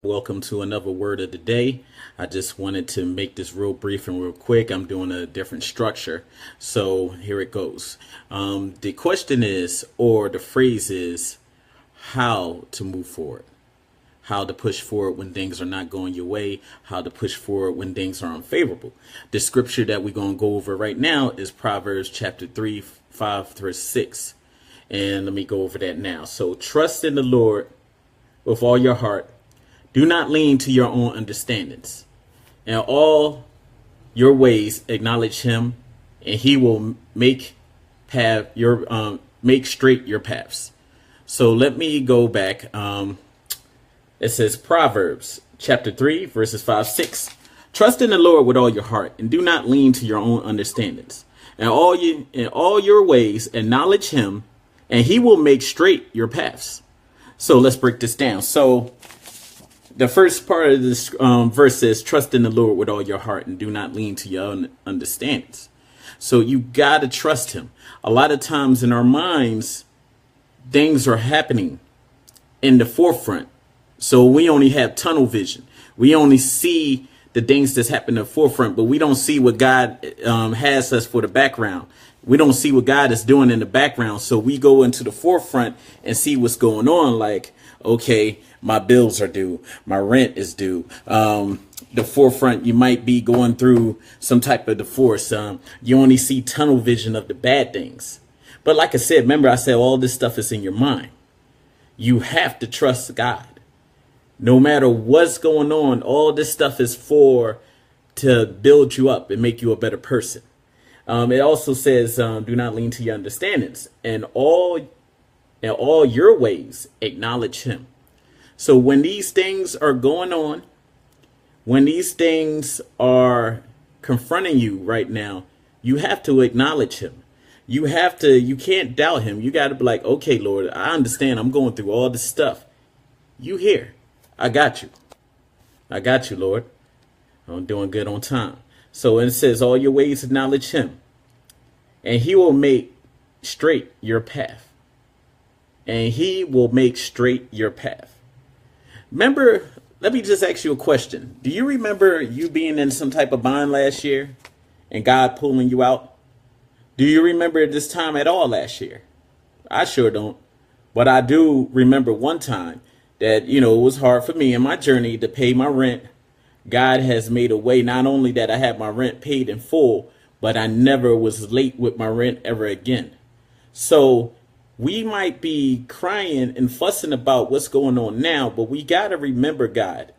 Welcome to another word of the day. I just wanted to make this real brief and real quick. I'm doing a different structure. So here it goes. The question is, or the phrase is, how to move forward, how to push forward when things are not going your way, how to push forward when things are unfavorable. The scripture that we're going to go over right now is Proverbs chapter 3, 5 through 6. And let me go over that now. So trust in the Lord with all your heart. Do not lean to your own understandings. In all your ways acknowledge him, and he will make straight your paths. So let me go back. It says Proverbs chapter 3 verses 5, 6. Trust in the Lord with all your heart, and do not lean to your own understandings. In all your ways acknowledge him, and he will make straight your paths. So let's break this down. So the first part of this verse says, trust in the Lord with all your heart and do not lean to your own understandings. So you got to trust him. A lot of times in our minds, things are happening in the forefront. So we only have tunnel vision. We only see the things that's happening in the forefront, but we don't see what God has us for the background. We don't see what God is doing in the background. So we go into the forefront and see what's going on. Like, okay, my bills are due. My rent is due. The forefront, you might be going through some type of divorce. You only see tunnel vision of the bad things. But like I said, remember I said all this stuff is in your mind. You have to trust God. No matter what's going on, all this stuff is to build you up and make you a better person. It also says, do not lean to your understandings. And all your ways acknowledge him. So when these things are going on, when these things are confronting you right now, you have to acknowledge him. You can't doubt him. You got to be like, okay, Lord, I understand I'm going through all this stuff. You here. I got you. I got you, Lord. I'm doing good on time. So it says all your ways acknowledge him, and he will make straight your path. And he will make straight your path. Remember, let me just ask you a question. Do you remember you being in some type of bind last year and God pulling you out? Do you remember this time at all last year? I sure don't. But I do remember one time that, it was hard for me in my journey to pay my rent. God has made a way, not only that I had my rent paid in full, but I never was late with my rent ever again. So we might be crying and fussing about what's going on now, but we got to remember God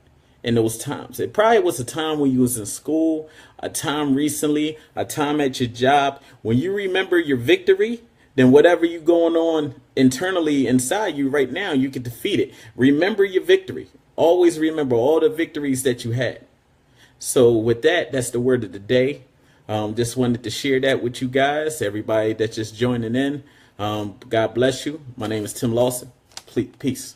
in those times. It probably was a time when you was in school, a time recently, a time at your job. When you remember your victory, then whatever you going on internally inside you right now, you can defeat it. Remember your victory. Always remember all the victories that you had. So with that, that's the word of the day. Just wanted to share that with you guys, everybody that's just joining in. God bless you. My name is Tim Lawson. Peace.